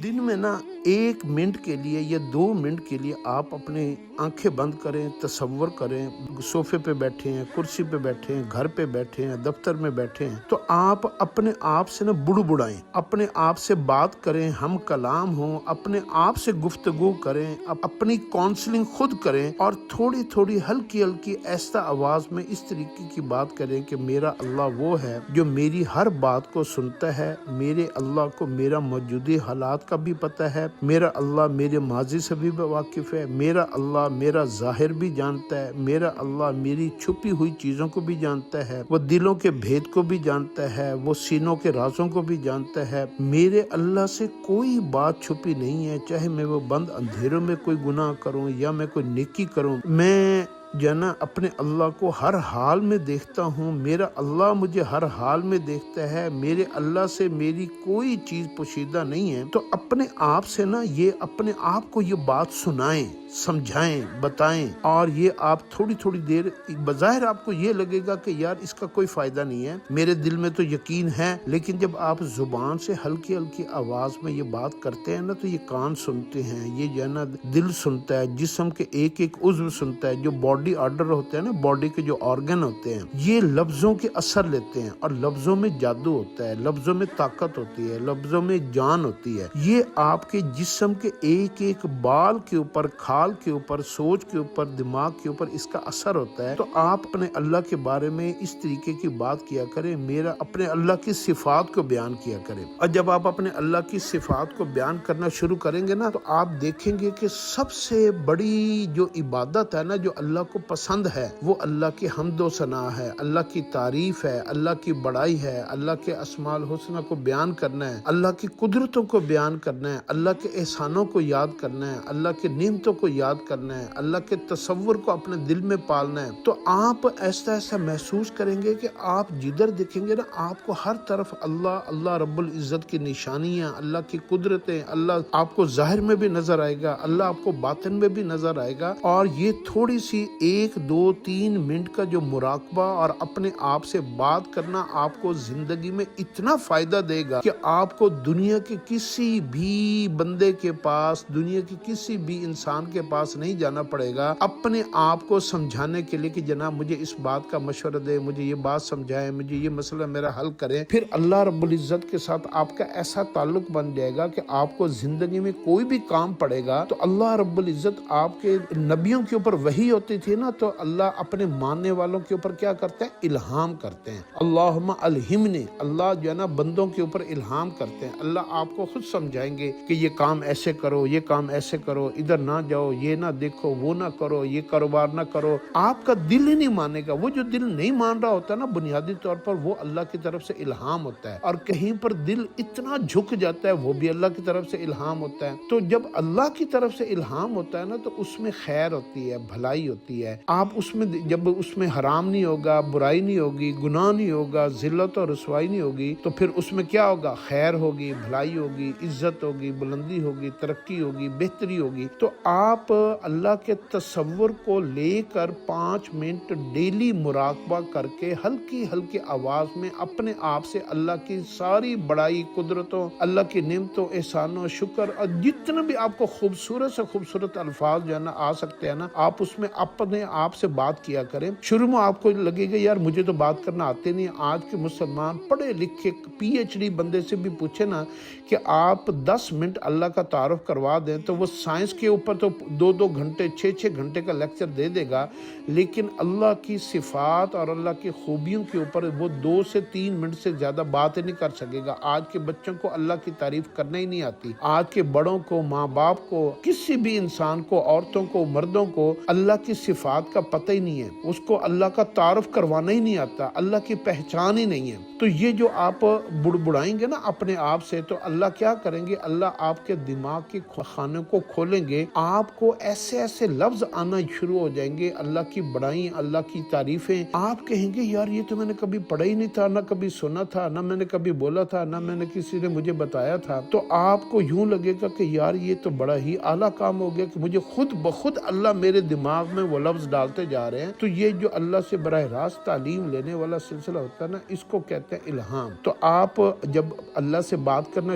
دن میں نا 1 منٹ کے لیے یا 2 منٹ کے لیے آپ اپنے آنکھیں بند کریں، تصور کریں صوفے پہ بیٹھے ہیں، کرسی پہ بیٹھے ہیں، گھر پہ بیٹھے ہیں، دفتر میں بیٹھے ہیں، تو آپ اپنے آپ سے نا بڑبڑائیں، اپنے آپ سے بات کریں، ہم کلام ہوں، اپنے آپ سے گفتگو کریں، اپنی کاؤنسلنگ خود کریں اور تھوڑی تھوڑی ہلکی ہلکی ایسا آواز میں اس طریقے کی بات کریں کہ میرا اللہ وہ ہے جو میری ہر بات کو سنتا ہے، میرے اللہ کو میرا موجودی حالات کا بھی پتہ ہے، میرا اللہ میرے ماضی سے بھی واقف ہے، میرا اللہ میرا ظاہر بھی جانتا ہے، میرا اللہ میری چھپی ہوئی چیزوں کو بھی جانتا ہے، وہ دلوں کے بھید کو بھی جانتا ہے، وہ سینوں کے رازوں کو بھی جانتا ہے۔ میرے اللہ سے کوئی بات چھپی نہیں ہے، چاہے میں وہ بند اندھیروں میں کوئی گناہ کروں یا میں کوئی نیکی کروں، میں جانا اپنے اللہ کو ہر حال میں دیکھتا ہوں، میرا اللہ مجھے ہر حال میں دیکھتا ہے، میرے اللہ سے میری کوئی چیز پوشیدہ نہیں ہے۔ تو اپنے آپ سے نا یہ اپنے آپ کو یہ بات سنائیں، سمجھائیں، بتائیں، اور یہ آپ تھوڑی تھوڑی دیر، بظاہر آپ کو یہ لگے گا کہ یار اس کا کوئی فائدہ نہیں ہے، میرے دل میں تو یقین ہے، لیکن جب آپ زبان سے ہلکی ہلکی آواز میں یہ بات کرتے ہیں نا تو یہ کان سنتے ہیں، یہ جو ہے نا دل سنتا ہے، جسم کے ایک ایک عضو سنتا ہے، جو باڈی آرڈر ہوتے ہیں نا، باڈی کے جو آرگن ہوتے ہیں، یہ لفظوں کے اثر لیتے ہیں، اور لفظوں میں جادو ہوتا ہے، لفظوں میں طاقت ہوتی ہے، لفظوں میں جان ہوتی ہے۔ یہ آپ کے جسم کے ایک ایک بال کے اوپر، کھال کے اوپر، سوچ کے اوپر، دماغ کے اوپر اس کا اثر ہوتا ہے۔ تو آپ اپنے اللہ کے بارے میں اس طریقے کی بات کیا کریں، میرا اپنے اللہ کی صفات کو بیان کیا کریں، اور جب آپ اپنے اللہ کی صفات کو بیان کرنا شروع کریں گے نا تو آپ دیکھیں گے کہ سب سے بڑی جو عبادت ہے نا، جو اللہ کو پسند ہے، وہ اللہ کی حمد و ثنا ہے، اللہ کی تعریف ہے، اللہ کی بڑائی ہے، اللہ کے اسماء الحسنہ کو بیان کرنا ہے، اللہ کی قدرتوں کو بیان کرنا ہے، اللہ کے احسانوں کو یاد کرنا ہے، اللہ کی نعمتوں کو یاد کرنا ہے، اللہ کے تصور کو اپنے دل میں پالنا ہے۔ تو آپ ایسا ایسا محسوس کریں گے کہ آپ جدھر دیکھیں گے نا، آپ کو ہر طرف اللہ، اللہ رب العزت کی نشانیاں، اللہ کی قدرتیں، اللہ آپ کو ظاہر میں بھی نظر آئے گا، اللہ آپ کو باطن میں بھی نظر آئے گا۔ اور یہ تھوڑی سی 1 2 3 منٹ کا جو مراقبہ اور اپنے آپ سے بات کرنا آپ کو زندگی میں اتنا فائدہ دے گا کہ آپ کو دنیا کے کسی بھی بندے کے پاس، دنیا کے کسی بھی انسان کے پاس نہیں جانا پڑے گا اپنے آپ کو سمجھانے کے لیے کہ جناب مجھے اس بات کا مشورہ دے، مجھے یہ بات سمجھائیں، مجھے یہ مسئلہ میرا حل کریں۔ پھر اللہ رب العزت کے ساتھ آپ کا ایسا تعلق بن جائے گا کہ آپ کو زندگی میں کوئی بھی کام پڑے گا تو اللہ رب العزت، آپ کے نبیوں کے اوپر وحی ہوتی تھی نا، تو اللہ اپنے ماننے والوں کے اوپر کیا کرتے ہیں؟ الہام کرتے ہیں۔ اللہم الہمنی، اللہ جو ہے نا بندوں کے اوپر الہام کرتے ہیں، اللہ آپ کو خود سمجھائیں گے کہ یہ کام ایسے کرو، یہ کام ایسے کرو، ادھر نہ جاؤ، یہ نہ دیکھو، وہ نہ کرو، یہ کاروبار نہ کرو۔ آپ کا دل ہی نہیں مانے گا، وہ جو دل نہیں مان رہا ہوتا ہے نا، بنیادی طور پر وہ اللہ کی طرف سے الہام ہوتا ہے، اور کہیں پر دل اتنا جھک جاتا ہے، وہ بھی اللہ کی طرف سے الہام ہوتا ہے۔ تو جب اللہ کی طرف سے الہام ہوتا ہے نا تو اس میں خیر ہوتی ہے، بھلائی ہوتی ہے۔ آپ اس میں جب اس میں حرام نہیں ہوگا، برائی نہیں ہوگی، گناہ نہیں ہوگا، ذلت اور رسوائی نہیں ہوگی، تو پھر اس میں کیا ہوگا؟ خیر ہوگی، بھلائی ہوگی، عزت ہوگی، بلندی ہوگی، ترقی ہوگی، بہتری ہوگی۔ تو آپ اللہ کے تصور کو لے کر 5 منٹ ڈیلی مراقبہ کر کے ہلکی ہلکی آواز میں اپنے آپ سے اللہ کی ساری بڑائی، قدرتوں، اللہ کی نعمتوں، احسانوں، شکر، اور جتنا بھی آپ کو خوبصورت سے خوبصورت الفاظ جو ہے نا آ سکتے ہیں نا، آپ اس میں اپنے آپ سے بات کیا کریں۔ شروع میں آپ کو لگے گا یار مجھے تو بات کرنا آتے نہیں۔ آج کے مسلمان پڑھے لکھے PhD بندے سے بھی پوچھے نا کہ آپ 10 منٹ اللہ کا تعارف کروا دیں تو وہ سائنس کے اوپر تو 2 گھنٹے 6 گھنٹے کا لیکچر دے دے گا، لیکن اللہ کی صفات اور اللہ کی خوبیوں کے اوپر وہ 2 سے 3 منٹ سے زیادہ بات نہیں کر سکے گا۔ آج کے بچوں کو اللہ کی تعریف کرنا ہی نہیں آتی، آج کے بڑوں کو، ماں باپ کو، کسی بھی انسان کو، عورتوں کو، مردوں کو اللہ کی صفات کا پتہ ہی نہیں ہے، اس کو اللہ کا تعارف کروانا ہی نہیں آتا، اللہ کی پہچان ہی نہیں ہے۔ تو یہ جو آپ بڑبڑائیں گے نا اپنے آپ سے، تو اللہ کیا کریں گے؟ اللہ آپ کے دماغ کے خانے کو کھولیں گے، آپ کو ایسے ایسے لفظ آنا شروع ہو جائیں گے، اللہ کی بڑائی، اللہ کی تعریفیں۔ آپ کہیں گے یار یہ تو میں نے کبھی پڑھا ہی نہیں تھا، نہ کبھی سنا تھا، نہ میں نے کبھی بولا تھا، نہ میں نے کسی نے مجھے بتایا تھا۔ تو آپ کو یوں لگے گا کہ یار یہ تو بڑا ہی اعلیٰ کام ہو گیا کہ مجھے خود بخود اللہ میرے دماغ میں وہ لفظ ڈالتے جا رہے ہیں۔ تو یہ جو اللہ سے براہ راست تعلیم لینے والا سلسلہ ہوتا ہے نا، اس کو کہتے ہیں الہام۔ تو آپ جب اللہ سے بات کرنا